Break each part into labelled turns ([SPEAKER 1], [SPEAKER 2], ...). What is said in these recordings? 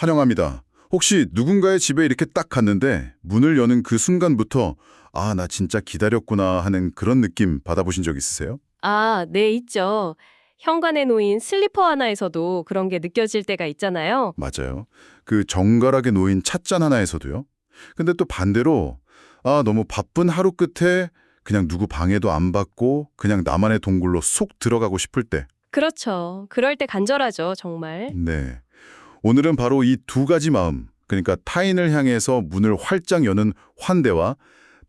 [SPEAKER 1] 환영합니다. 혹시 누군가의 집에 이렇게 딱 갔는데 문을 여는 그 순간부터 아, 나 진짜 기다렸구나 하는 그런 느낌 받아보신 적 있으세요?
[SPEAKER 2] 아, 네, 있죠. 현관에 놓인 슬리퍼 하나에서도 그런 게 느껴질 때가 있잖아요.
[SPEAKER 1] 맞아요. 그 정갈하게 놓인 찻잔 하나에서도요. 근데 또 반대로 아, 너무 바쁜 하루 끝에 그냥 누구 방해도 안 받고 그냥 나만의 동굴로 쏙 들어가고 싶을 때.
[SPEAKER 2] 그렇죠. 그럴 때 간절하죠, 정말.
[SPEAKER 1] 네. 오늘은 바로 이 두 가지 마음, 그러니까 타인을 향해서 문을 활짝 여는 환대와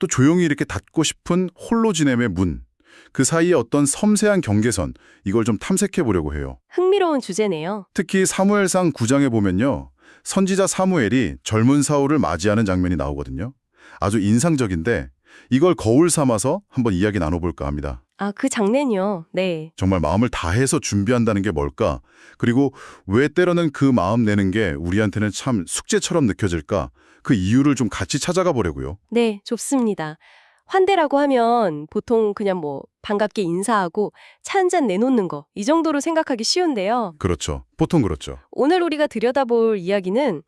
[SPEAKER 1] 또 조용히 이렇게 닫고 싶은 홀로 지냄의 문, 그 사이에 어떤 섬세한 경계선, 이걸 좀 탐색해 보려고 해요.
[SPEAKER 2] 흥미로운 주제네요.
[SPEAKER 1] 특히 사무엘상 9장에 보면요. 선지자 사무엘이 젊은 사울을 맞이하는 장면이 나오거든요. 아주 인상적인데 이걸 거울 삼아서 한번 이야기 나눠볼까 합니다.
[SPEAKER 2] 아, 그 장면이요. 네.
[SPEAKER 1] 정말 마음을 다해서 준비한다는 게 뭘까? 그리고 왜 때로는 그 마음 내는 게 우리한테는 참 숙제처럼 느껴질까? 그 이유를 좀 같이 찾아가 보려고요.
[SPEAKER 2] 네, 좋습니다. 환대라고 하면 보통 그냥 반갑게 인사하고 차 한 잔 내놓는 거, 이 정도로 생각하기 쉬운데요.
[SPEAKER 1] 그렇죠. 보통 그렇죠.
[SPEAKER 2] 오늘 우리가 들여다볼 이야기는,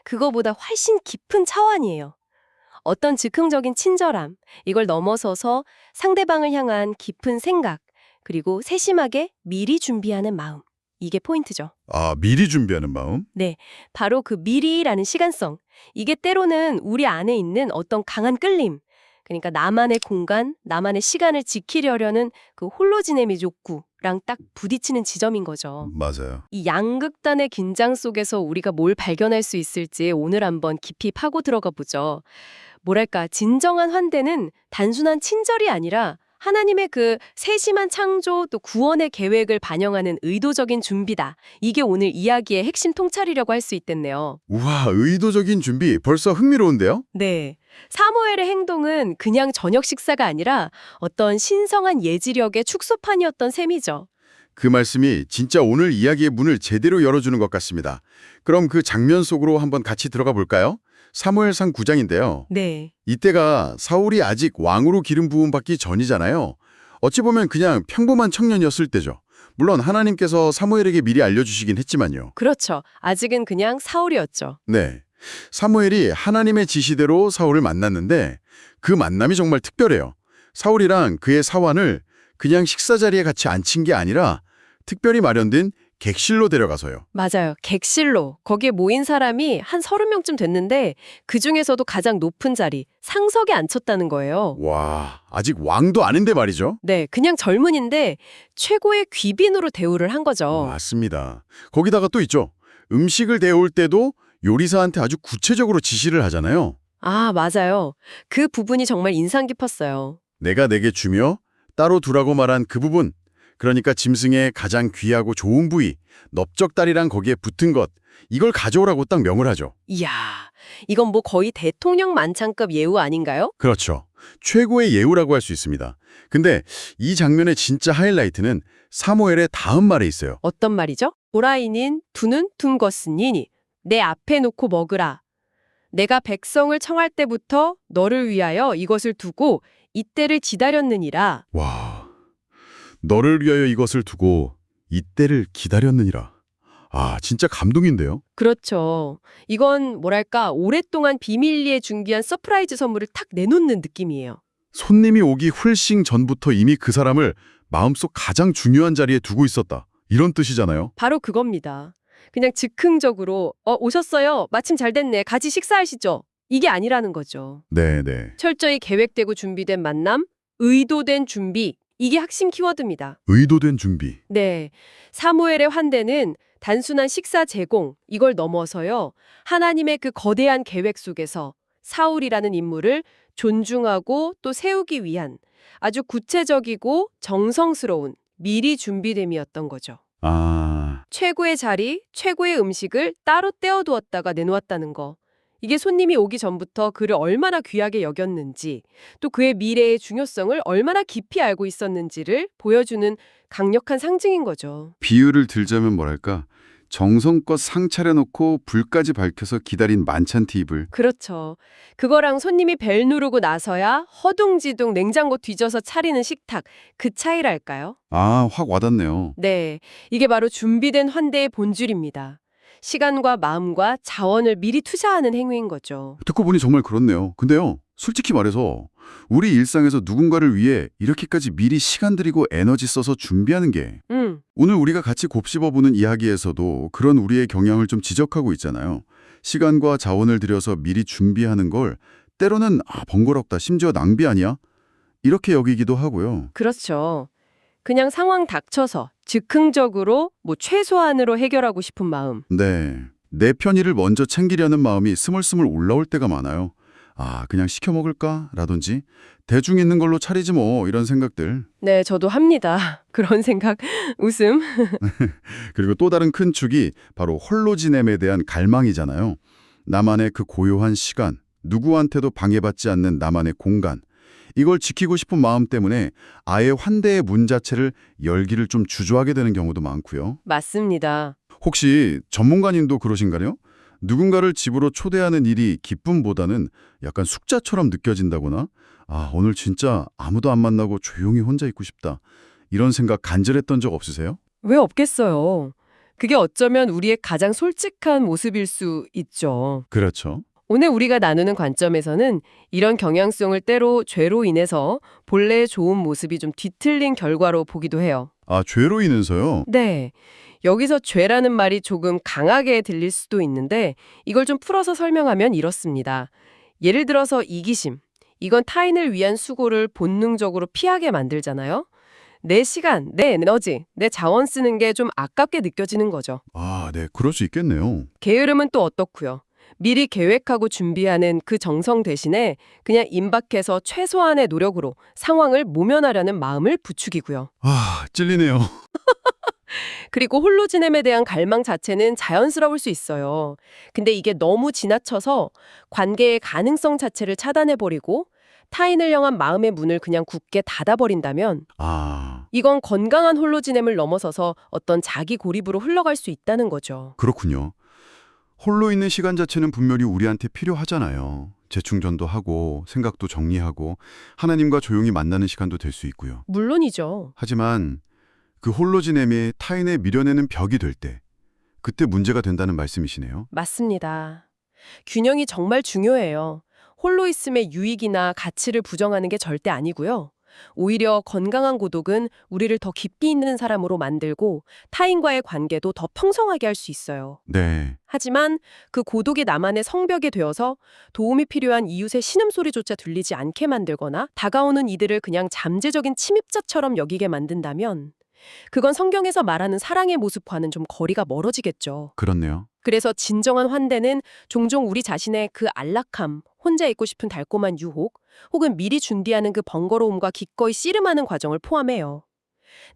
[SPEAKER 2] 그거보다 훨씬 깊은 차원이에요. 어떤 즉흥적인 친절함, 이걸 넘어서서 상대방을 향한 깊은 생각, 그리고 세심하게 미리 준비하는 마음. 이게 포인트죠.
[SPEAKER 1] 아, 미리 준비하는 마음?
[SPEAKER 2] 네, 바로 그 미리라는 시간성. 이게 때로는 우리 안에 있는 어떤 강한 끌림, 그러니까 나만의 공간, 나만의 시간을 지키려려는 그 홀로 지내미 욕구랑 딱 부딪히는 지점인 거죠.
[SPEAKER 1] 맞아요.
[SPEAKER 2] 이 양극단의 긴장 속에서 우리가 뭘 발견할 수 있을지 오늘 한번 깊이 파고 들어가 보죠. 뭐랄까, 진정한 환대는 단순한 친절이 아니라 하나님의 그 세심한 창조 또 구원의 계획을 반영하는 의도적인 준비다. 이게 오늘 이야기의 핵심 통찰이라고 할 수 있겠네요.
[SPEAKER 1] 우와, 의도적인 준비 벌써 흥미로운데요?
[SPEAKER 2] 네. 사무엘의 행동은 그냥 저녁 식사가 아니라 어떤 신성한 예지력의 축소판이었던 셈이죠.
[SPEAKER 1] 그 말씀이 진짜 오늘 이야기의 문을 제대로 열어주는 것 같습니다. 그럼 그 장면 속으로 한번 같이 들어가 볼까요? 사무엘상 9장인데요.
[SPEAKER 2] 네.
[SPEAKER 1] 이때가 사울이 아직 왕으로 기름 부음 받기 전이잖아요. 어찌 보면 그냥 평범한 청년이었을 때죠. 물론 하나님께서 사무엘에게 미리 알려주시긴 했지만요.
[SPEAKER 2] 그렇죠. 아직은 그냥 사울이었죠.
[SPEAKER 1] 네. 사무엘이 하나님의 지시대로 사울을 만났는데 그 만남이 정말 특별해요. 사울이랑 그의 사환을 그냥 식사 자리에 같이 앉힌 게 아니라 특별히 마련된 객실로 데려가서요.
[SPEAKER 2] 맞아요. 객실로. 거기에 모인 사람이 한 30명쯤 됐는데 그중에서도 가장 높은 자리, 상석에 앉혔다는 거예요.
[SPEAKER 1] 와, 아직 왕도 아닌데 말이죠.
[SPEAKER 2] 네, 그냥 젊은인데 최고의 귀빈으로 대우를 한 거죠.
[SPEAKER 1] 맞습니다. 거기다가 또 있죠. 음식을 데울 때도 요리사한테 아주 구체적으로 지시를 하잖아요.
[SPEAKER 2] 아, 맞아요. 그 부분이 정말 인상 깊었어요.
[SPEAKER 1] 내가 내게 주며 따로 두라고 말한 그 부분. 그러니까 짐승의 가장 귀하고 좋은 부위, 넓적다리랑 거기에 붙은 것, 이걸 가져오라고 딱 명을 하죠.
[SPEAKER 2] 이야, 이건 거의 대통령 만찬급 예우 아닌가요?
[SPEAKER 1] 그렇죠. 최고의 예우라고 할 수 있습니다. 근데 이 장면의 진짜 하이라이트는 사무엘의 다음 말에 있어요.
[SPEAKER 2] 어떤 말이죠? 도라이닌 두는 둔 것으니 내 앞에 놓고 먹으라. 내가 백성을 청할 때부터 너를 위하여 이것을 두고 이때를 기다렸느니라.
[SPEAKER 1] 와, 너를 위하여 이것을 두고 이때를 기다렸느니라. 아, 진짜 감동인데요?
[SPEAKER 2] 그렇죠. 이건 뭐랄까 오랫동안 비밀리에 준비한 서프라이즈 선물을 탁 내놓는 느낌이에요.
[SPEAKER 1] 손님이 오기 훨씬 전부터 이미 그 사람을 마음속 가장 중요한 자리에 두고 있었다. 이런 뜻이잖아요.
[SPEAKER 2] 바로 그겁니다. 그냥 즉흥적으로 오셨어요. 마침 잘 됐네. 같이 식사하시죠. 이게 아니라는 거죠.
[SPEAKER 1] 네네.
[SPEAKER 2] 철저히 계획되고 준비된 만남, 의도된 준비. 이게 핵심 키워드입니다.
[SPEAKER 1] 의도된 준비.
[SPEAKER 2] 네. 사무엘의 환대는 단순한 식사 제공, 이걸 넘어서요. 하나님의 그 거대한 계획 속에서 사울이라는 인물을 존중하고 또 세우기 위한 아주 구체적이고 정성스러운 미리 준비됨이었던 거죠.
[SPEAKER 1] 아,
[SPEAKER 2] 최고의 자리, 최고의 음식을 따로 떼어두었다가 내놓았다는 거. 이게 손님이 오기 전부터 그를 얼마나 귀하게 여겼는지, 또 그의 미래의 중요성을 얼마나 깊이 알고 있었는지를 보여주는 강력한 상징인 거죠.
[SPEAKER 1] 비유를 들자면 뭐랄까. 정성껏 상 차려놓고 불까지 밝혀서 기다린 만찬 테이블.
[SPEAKER 2] 그렇죠. 그거랑 손님이 벨 누르고 나서야 허둥지둥 냉장고 뒤져서 차리는 식탁, 그 차이랄까요?
[SPEAKER 1] 아, 확 와닿네요.
[SPEAKER 2] 네, 이게 바로 준비된 환대의 본질입니다. 시간과 마음과 자원을 미리 투자하는 행위인 거죠.
[SPEAKER 1] 듣고 보니 정말 그렇네요. 근데요, 솔직히 말해서 우리 일상에서 누군가를 위해 이렇게까지 미리 시간 들이고 에너지 써서 준비하는 게 오늘 우리가 같이 곱씹어보는 이야기에서도 그런 우리의 경향을 좀 지적하고 있잖아요. 시간과 자원을 들여서 미리 준비하는 걸 때로는 번거롭다, 심지어 낭비 아니야? 이렇게 여기기도 하고요.
[SPEAKER 2] 그렇죠. 그냥 상황 닥쳐서 즉흥적으로 최소한으로 해결하고 싶은 마음.
[SPEAKER 1] 네, 내 편의를 먼저 챙기려는 마음이 스물스물 올라올 때가 많아요. 그냥 시켜 먹을까? 라든지 대충 있는 걸로 차리지 뭐 이런 생각들.
[SPEAKER 2] 네, 저도 합니다. 그런 생각, 웃음.
[SPEAKER 1] 그리고 또 다른 큰 축이 바로 홀로 지냄에 대한 갈망이잖아요. 나만의 그 고요한 시간, 누구한테도 방해받지 않는 나만의 공간. 이걸 지키고 싶은 마음 때문에 아예 환대의 문 자체를 열기를 좀 주저하게 되는 경우도 많고요.
[SPEAKER 2] 맞습니다.
[SPEAKER 1] 혹시 전문가님도 그러신가요? 누군가를 집으로 초대하는 일이 기쁨보다는 약간 숙자처럼 느껴진다거나 오늘 진짜 아무도 안 만나고 조용히 혼자 있고 싶다. 이런 생각 간절했던 적 없으세요?
[SPEAKER 2] 왜 없겠어요? 그게 어쩌면 우리의 가장 솔직한 모습일 수 있죠.
[SPEAKER 1] 그렇죠.
[SPEAKER 2] 오늘 우리가 나누는 관점에서는 이런 경향성을 때로 죄로 인해서 본래의 좋은 모습이 좀 뒤틀린 결과로 보기도 해요.
[SPEAKER 1] 죄로 인해서요?
[SPEAKER 2] 네. 여기서 죄라는 말이 조금 강하게 들릴 수도 있는데 이걸 좀 풀어서 설명하면 이렇습니다. 예를 들어서 이기심. 이건 타인을 위한 수고를 본능적으로 피하게 만들잖아요. 내 시간, 내 에너지, 내 자원 쓰는 게 좀 아깝게 느껴지는 거죠.
[SPEAKER 1] 네, 그럴 수 있겠네요.
[SPEAKER 2] 게으름은 또 어떻고요? 미리 계획하고 준비하는 그 정성 대신에 그냥 임박해서 최소한의 노력으로 상황을 모면하려는 마음을 부추기고요.
[SPEAKER 1] 찔리네요.
[SPEAKER 2] 그리고 홀로 지냄에 대한 갈망 자체는 자연스러울 수 있어요. 근데 이게 너무 지나쳐서 관계의 가능성 자체를 차단해버리고 타인을 향한 마음의 문을 그냥 굳게 닫아버린다면 이건 건강한 홀로 지냄을 넘어서서 어떤 자기 고립으로 흘러갈 수 있다는 거죠.
[SPEAKER 1] 그렇군요. 홀로 있는 시간 자체는 분명히 우리한테 필요하잖아요. 재충전도 하고 생각도 정리하고 하나님과 조용히 만나는 시간도 될 수 있고요.
[SPEAKER 2] 물론이죠.
[SPEAKER 1] 하지만 그 홀로 지냄이 타인을 밀어내는 벽이 될 때, 그때 문제가 된다는 말씀이시네요.
[SPEAKER 2] 맞습니다. 균형이 정말 중요해요. 홀로 있음의 유익이나 가치를 부정하는 게 절대 아니고요. 오히려 건강한 고독은 우리를 더 깊이 있는 사람으로 만들고 타인과의 관계도 더 풍성하게 할 수 있어요.
[SPEAKER 1] 네.
[SPEAKER 2] 하지만 그 고독이 나만의 성벽이 되어서 도움이 필요한 이웃의 신음소리조차 들리지 않게 만들거나 다가오는 이들을 그냥 잠재적인 침입자처럼 여기게 만든다면 그건 성경에서 말하는 사랑의 모습과는 좀 거리가 멀어지겠죠.
[SPEAKER 1] 그렇네요.
[SPEAKER 2] 그래서 진정한 환대는 종종 우리 자신의 그 안락함, 혼자 있고 싶은 달콤한 유혹, 혹은 미리 준비하는 그 번거로움과 기꺼이 씨름하는 과정을 포함해요.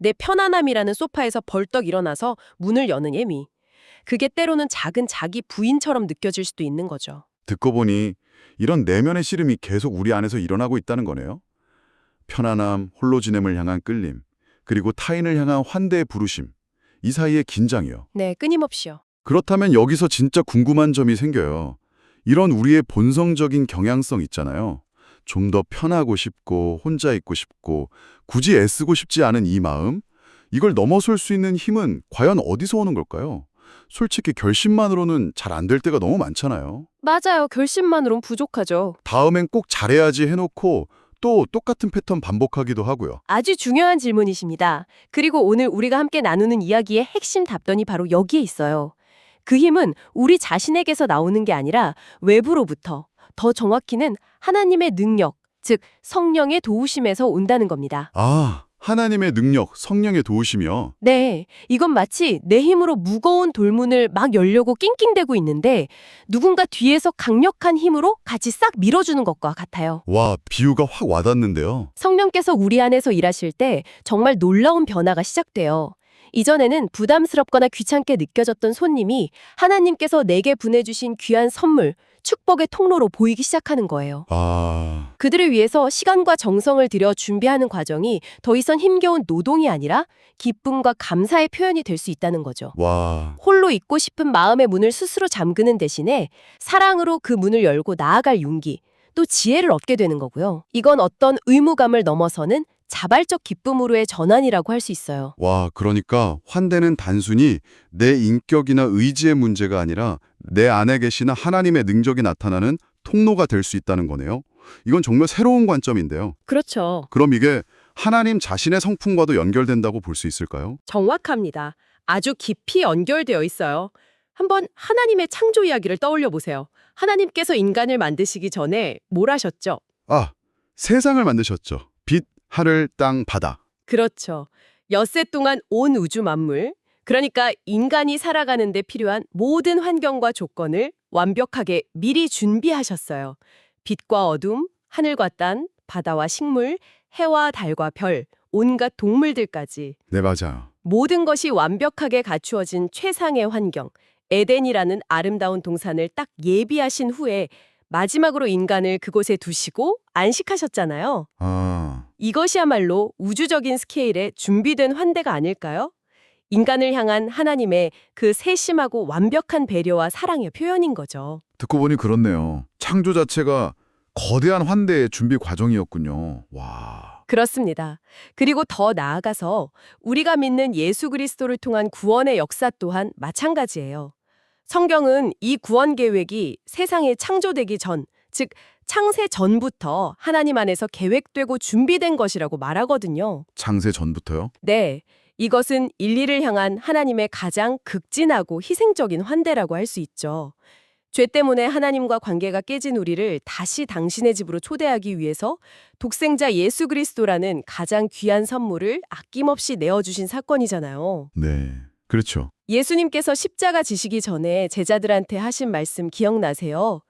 [SPEAKER 2] 내 편안함이라는 소파에서 벌떡 일어나서 문을 여는 예미. 그게 때로는 작은 자기 부인처럼 느껴질 수도 있는 거죠.
[SPEAKER 1] 듣고 보니 이런 내면의 씨름이 계속 우리 안에서 일어나고 있다는 거네요. 편안함, 홀로 지냄을 향한 끌림, 그리고 타인을 향한 환대의 부르심, 이 사이의 긴장이요.
[SPEAKER 2] 네, 끊임없이요.
[SPEAKER 1] 그렇다면 여기서 진짜 궁금한 점이 생겨요. 이런 우리의 본성적인 경향성 있잖아요. 좀 더 편하고 싶고 혼자 있고 싶고 굳이 애쓰고 싶지 않은 이 마음, 이걸 넘어설 수 있는 힘은 과연 어디서 오는 걸까요? 솔직히 결심만으로는 잘 안 될 때가 너무 많잖아요.
[SPEAKER 2] 맞아요. 결심만으로는 부족하죠.
[SPEAKER 1] 다음엔 꼭 잘해야지 해놓고 또 똑같은 패턴 반복하기도 하고요.
[SPEAKER 2] 아주 중요한 질문이십니다. 그리고 오늘 우리가 함께 나누는 이야기의 핵심 답변이 바로 여기에 있어요. 그 힘은 우리 자신에게서 나오는 게 아니라 외부로부터, 더 정확히는 하나님의 능력, 즉 성령의 도우심에서 온다는 겁니다.
[SPEAKER 1] 하나님의 능력, 성령의 도우심이요.
[SPEAKER 2] 네, 이건 마치 내 힘으로 무거운 돌문을 막 열려고 낑낑대고 있는데 누군가 뒤에서 강력한 힘으로 같이 싹 밀어주는 것과 같아요.
[SPEAKER 1] 와, 비유가 확 와닿는데요.
[SPEAKER 2] 성령께서 우리 안에서 일하실 때 정말 놀라운 변화가 시작돼요. 이전에는 부담스럽거나 귀찮게 느껴졌던 손님이 하나님께서 내게 보내주신 귀한 선물, 축복의 통로로 보이기 시작하는 거예요. 그들을 위해서 시간과 정성을 들여 준비하는 과정이 더 이상 힘겨운 노동이 아니라 기쁨과 감사의 표현이 될 수 있다는 거죠.
[SPEAKER 1] 와,
[SPEAKER 2] 홀로 있고 싶은 마음의 문을 스스로 잠그는 대신에 사랑으로 그 문을 열고 나아갈 용기, 또 지혜를 얻게 되는 거고요. 이건 어떤 의무감을 넘어서는 자발적 기쁨으로의 전환이라고 할 수 있어요.
[SPEAKER 3] 와, 그러니까 환대는 단순히 내 인격이나 의지의 문제가 아니라 내 안에 계시는 하나님의 능력이 나타나는 통로가 될 수 있다는 거네요. 이건 정말 새로운 관점인데요.
[SPEAKER 2] 그렇죠.
[SPEAKER 3] 그럼 이게 하나님 자신의 성품과도 연결된다고 볼 수 있을까요?
[SPEAKER 2] 정확합니다. 아주 깊이 연결되어 있어요. 한번 하나님의 창조 이야기를 떠올려 보세요. 하나님께서 인간을 만드시기 전에 뭘 하셨죠?
[SPEAKER 3] 아, 세상을 만드셨죠. 빛, 하늘, 땅, 바다.
[SPEAKER 2] 그렇죠. 엿새 동안 온 우주 만물, 그러니까 인간이 살아가는 데 필요한 모든 환경과 조건을 완벽하게 미리 준비하셨어요. 빛과 어둠, 하늘과 땅, 바다와 식물, 해와 달과 별, 온갖 동물들까지
[SPEAKER 3] 네, 맞아요.
[SPEAKER 2] 모든 것이 완벽하게 갖추어진 최상의 환경, 에덴이라는 아름다운 동산을 딱 예비하신 후에 마지막으로 인간을 그곳에 두시고 안식하셨잖아요.
[SPEAKER 3] 아,
[SPEAKER 2] 이것이야말로 우주적인 스케일의 준비된 환대가 아닐까요? 인간을 향한 하나님의 그 세심하고 완벽한 배려와 사랑의 표현인 거죠.
[SPEAKER 1] 듣고 보니 그렇네요. 창조 자체가 거대한 환대의 준비 과정이었군요. 와.
[SPEAKER 2] 그렇습니다. 그리고 더 나아가서 우리가 믿는 예수 그리스도를 통한 구원의 역사 또한 마찬가지예요. 성경은 이 구원 계획이 세상에 창조되기 전, 즉 창세 전부터 하나님 안에서 계획되고 준비된 것이라고 말하거든요.
[SPEAKER 1] 창세 전부터요?
[SPEAKER 2] 네, 이것은 인리를 향한 하나님의 가장 극진하고 희생적인 환대라고 할 수 있죠. 죄 때문에 하나님과 관계가 깨진 우리를 다시 당신의 집으로 초대하기 위해서 독생자 예수 그리스도라는 가장 귀한 선물을 아낌없이 내어주신 사건이잖아요.
[SPEAKER 1] 네. 그렇죠.
[SPEAKER 2] 예수님께서 십자가 지시기 전에 제자들한테 하신 말씀 기억나세요?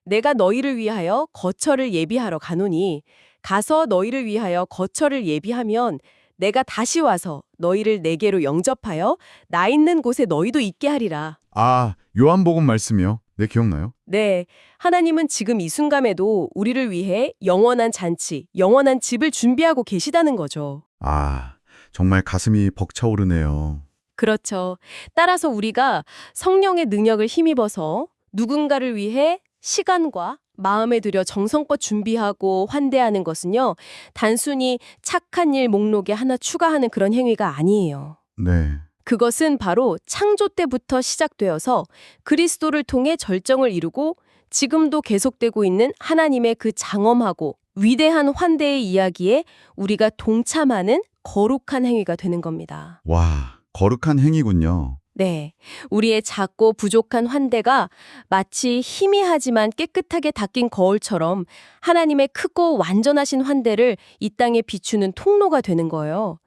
[SPEAKER 2] 내가 너희를 위하여 거처를 예비하러 가노니 가서 너희를 위하여 거처를 예비하면 내가 다시 와서 너희를 내게로 영접하여 나 있는 곳에 너희도 있게 하리라.
[SPEAKER 1] 아, 요한복음 말씀이요? 네, 기억나요?
[SPEAKER 2] 네, 하나님은 지금 이 순간에도 우리를 위해 영원한 잔치, 영원한 집을 준비하고 계시다는 거죠.
[SPEAKER 1] 아, 정말 가슴이 벅차오르네요.
[SPEAKER 2] 그렇죠. 따라서 우리가 성령의 능력을 힘입어서 누군가를 위해 시간과 마음에 들여 정성껏 준비하고 환대하는 것은요, 단순히 착한 일 목록에 하나 추가하는 그런 행위가 아니에요.
[SPEAKER 1] 네.
[SPEAKER 2] 그것은 바로 창조 때부터 시작되어서 그리스도를 통해 절정을 이루고 지금도 계속되고 있는 하나님의 그 장엄하고 위대한 환대의 이야기에 우리가 동참하는 거룩한 행위가 되는 겁니다.
[SPEAKER 1] 와, 거룩한 행위군요.
[SPEAKER 2] 네, 우리의 작고 부족한 환대가 마치 희미하지만 깨끗하게 닦인 거울처럼 하나님의 크고 완전하신 환대를 이 땅에 비추는 통로가 되는 거예요.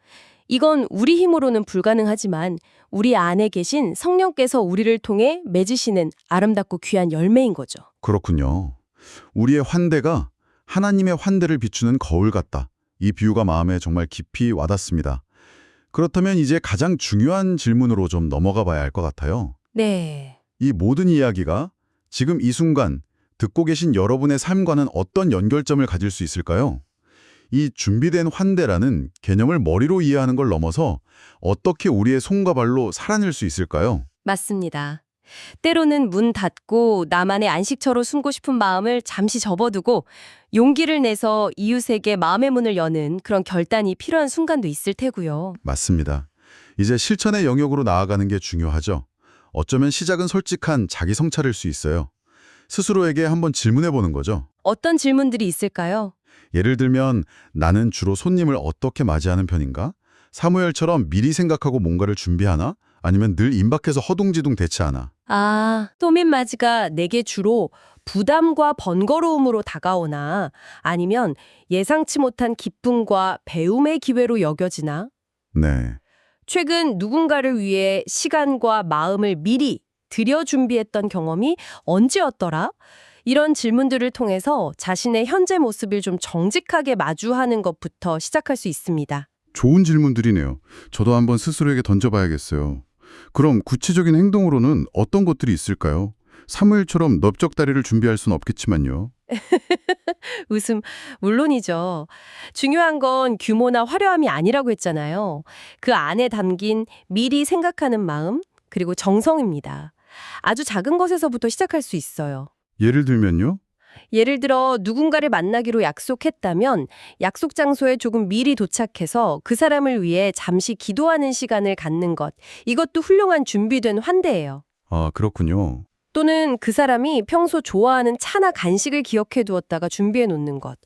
[SPEAKER 2] 이건 우리 힘으로는 불가능하지만 우리 안에 계신 성령께서 우리를 통해 맺으시는 아름답고 귀한 열매인 거죠.
[SPEAKER 1] 그렇군요. 우리의 환대가 하나님의 환대를 비추는 거울 같다. 이 비유가 마음에 정말 깊이 와닿습니다. 그렇다면 이제 가장 중요한 질문으로 좀 넘어가 봐야 할 것 같아요.
[SPEAKER 2] 네.
[SPEAKER 1] 이 모든 이야기가 지금 이 순간 듣고 계신 여러분의 삶과는 어떤 연결점을 가질 수 있을까요? 이 준비된 환대라는 개념을 머리로 이해하는 걸 넘어서 어떻게 우리의 손과 발로 살아낼 수 있을까요?
[SPEAKER 2] 맞습니다. 때로는 문 닫고 나만의 안식처로 숨고 싶은 마음을 잠시 접어두고 용기를 내서 이웃에게 마음의 문을 여는 그런 결단이 필요한 순간도 있을 테고요.
[SPEAKER 1] 맞습니다. 이제 실천의 영역으로 나아가는 게 중요하죠. 어쩌면 시작은 솔직한 자기 성찰일 수 있어요. 스스로에게 한번 질문해 보는 거죠.
[SPEAKER 2] 어떤 질문들이 있을까요?
[SPEAKER 1] 예를 들면 나는 주로 손님을 어떻게 맞이하는 편인가? 사무엘처럼 미리 생각하고 뭔가를 준비하나? 아니면 늘 임박해서 허둥지둥 대처하나?
[SPEAKER 2] 아, 또민맞이가 내게 주로 부담과 번거로움으로 다가오나 아니면 예상치 못한 기쁨과 배움의 기회로 여겨지나?
[SPEAKER 1] 네.
[SPEAKER 2] 최근 누군가를 위해 시간과 마음을 미리 들여 준비했던 경험이 언제였더라? 이런 질문들을 통해서 자신의 현재 모습을 좀 정직하게 마주하는 것부터 시작할 수 있습니다.
[SPEAKER 3] 좋은 질문들이네요. 저도 한번 스스로에게 던져봐야겠어요. 그럼 구체적인 행동으로는 어떤 것들이 있을까요? 사무엘처럼 넓적다리를 준비할 수는 없겠지만요.
[SPEAKER 2] 웃음, 물론이죠. 중요한 건 규모나 화려함이 아니라고 했잖아요. 그 안에 담긴 미리 생각하는 마음, 그리고 정성입니다. 아주 작은 것에서부터 시작할 수 있어요.
[SPEAKER 3] 예를 들면요?
[SPEAKER 2] 예를 들어 누군가를 만나기로 약속했다면 약속 장소에 조금 미리 도착해서 그 사람을 위해 잠시 기도하는 시간을 갖는 것. 이것도 훌륭한 준비된 환대예요.
[SPEAKER 3] 아, 그렇군요.
[SPEAKER 2] 또는 그 사람이 평소 좋아하는 차나 간식을 기억해 두었다가 준비해 놓는 것.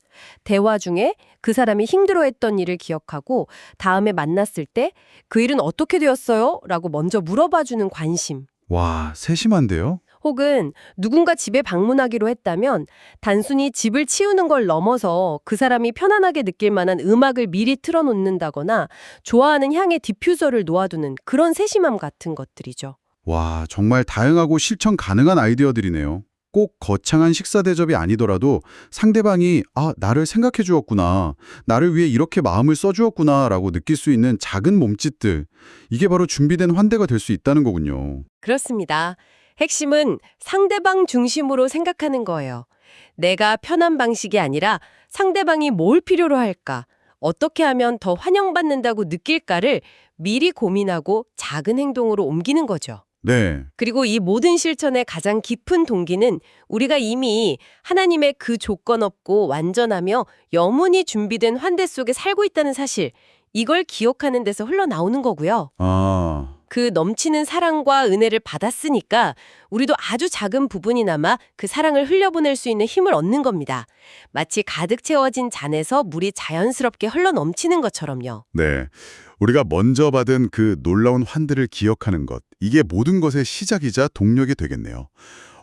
[SPEAKER 2] 대화 중에 그 사람이 힘들어했던 일을 기억하고 다음에 만났을 때 그 일은 어떻게 되었어요? 라고 먼저 물어봐 주는 관심.
[SPEAKER 3] 와, 세심한데요?
[SPEAKER 2] 혹은 누군가 집에 방문하기로 했다면 단순히 집을 치우는 걸 넘어서 그 사람이 편안하게 느낄 만한 음악을 미리 틀어놓는다거나 좋아하는 향의 디퓨저를 놓아두는 그런 세심함 같은 것들이죠.
[SPEAKER 3] 와, 정말 다양하고 실천 가능한 아이디어들이네요. 꼭 거창한 식사 대접이 아니더라도 상대방이 나를 생각해 주었구나, 나를 위해 이렇게 마음을 써주었구나 라고 느낄 수 있는 작은 몸짓들, 이게 바로 준비된 환대가 될 수 있다는 거군요.
[SPEAKER 2] 그렇습니다. 핵심은 상대방 중심으로 생각하는 거예요. 내가 편한 방식이 아니라 상대방이 뭘 필요로 할까, 어떻게 하면 더 환영받는다고 느낄까를 미리 고민하고 작은 행동으로 옮기는 거죠.
[SPEAKER 3] 네,
[SPEAKER 2] 그리고 이 모든 실천의 가장 깊은 동기는 우리가 이미 하나님의 그 조건 없고 완전하며 영원히 준비된 환대 속에 살고 있다는 사실, 이걸 기억하는 데서 흘러나오는 거고요. 그 넘치는 사랑과 은혜를 받았으니까 우리도 아주 작은 부분이나마 그 사랑을 흘려보낼 수 있는 힘을 얻는 겁니다. 마치 가득 채워진 잔에서 물이 자연스럽게 흘러넘치는 것처럼요.
[SPEAKER 3] 네. 우리가 먼저 받은 그 놀라운 환대를 기억하는 것, 이게 모든 것의 시작이자 동력이 되겠네요.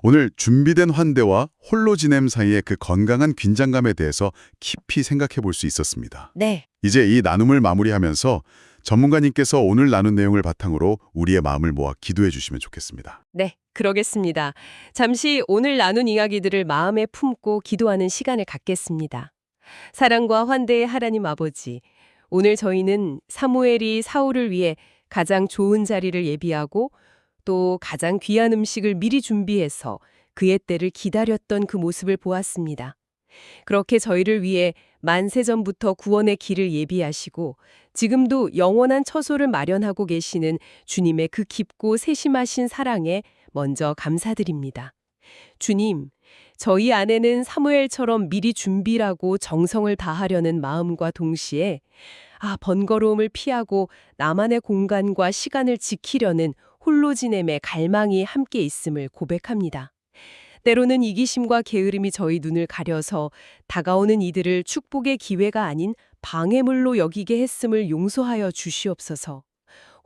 [SPEAKER 3] 오늘 준비된 환대와 홀로 지냄 사이의 그 건강한 긴장감에 대해서 깊이 생각해 볼 수 있었습니다.
[SPEAKER 2] 네.
[SPEAKER 3] 이제 이 나눔을 마무리하면서 전문가님께서 오늘 나눈 내용을 바탕으로 우리의 마음을 모아 기도해 주시면 좋겠습니다.
[SPEAKER 2] 네, 그러겠습니다. 잠시 오늘 나눈 이야기들을 마음에 품고 기도하는 시간을 갖겠습니다. 사랑과 환대의 하나님 아버지, 오늘 저희는 사무엘이 사울을 위해 가장 좋은 자리를 예비하고 또 가장 귀한 음식을 미리 준비해서 그의 때를 기다렸던 그 모습을 보았습니다. 그렇게 저희를 위해 만세전부터 구원의 길을 예비하시고 지금도 영원한 처소를 마련하고 계시는 주님의 그 깊고 세심하신 사랑에 먼저 감사드립니다. 주님, 저희 안에는 사무엘처럼 미리 준비라고 정성을 다하려는 마음과 동시에 번거로움을 피하고 나만의 공간과 시간을 지키려는 홀로 지냄의 갈망이 함께 있음을 고백합니다. 때로는 이기심과 게으름이 저희 눈을 가려서 다가오는 이들을 축복의 기회가 아닌 방해물로 여기게 했음을 용서하여 주시옵소서.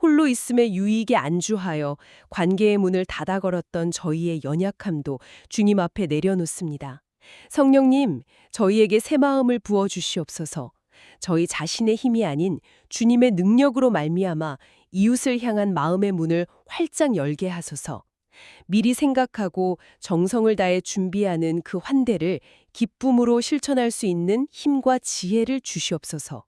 [SPEAKER 2] 홀로 있음에 유익에 안주하여 관계의 문을 닫아 걸었던 저희의 연약함도 주님 앞에 내려놓습니다. 성령님, 저희에게 새 마음을 부어 주시옵소서. 저희 자신의 힘이 아닌 주님의 능력으로 말미암아 이웃을 향한 마음의 문을 활짝 열게 하소서. 미리 생각하고 정성을 다해 준비하는 그 환대를 기쁨으로 실천할 수 있는 힘과 지혜를 주시옵소서.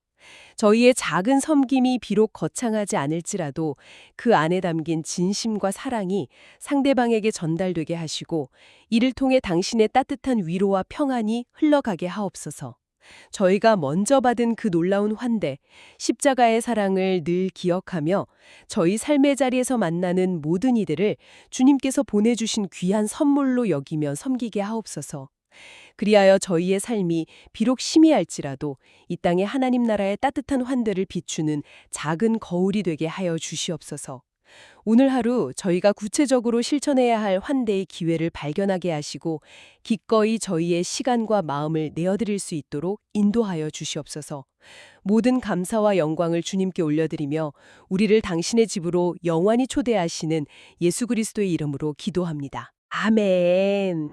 [SPEAKER 2] 저희의 작은 섬김이 비록 거창하지 않을지라도 그 안에 담긴 진심과 사랑이 상대방에게 전달되게 하시고 이를 통해 당신의 따뜻한 위로와 평안이 흘러가게 하옵소서. 저희가 먼저 받은 그 놀라운 환대, 십자가의 사랑을 늘 기억하며 저희 삶의 자리에서 만나는 모든 이들을 주님께서 보내주신 귀한 선물로 여기며 섬기게 하옵소서. 그리하여 저희의 삶이 비록 희미할지라도 이 땅에 하나님 나라의 따뜻한 환대를 비추는 작은 거울이 되게 하여 주시옵소서. 오늘 하루 저희가 구체적으로 실천해야 할 환대의 기회를 발견하게 하시고 기꺼이 저희의 시간과 마음을 내어드릴 수 있도록 인도하여 주시옵소서. 모든 감사와 영광을 주님께 올려드리며 우리를 당신의 집으로 영원히 초대하시는 예수 그리스도의 이름으로 기도합니다. 아멘.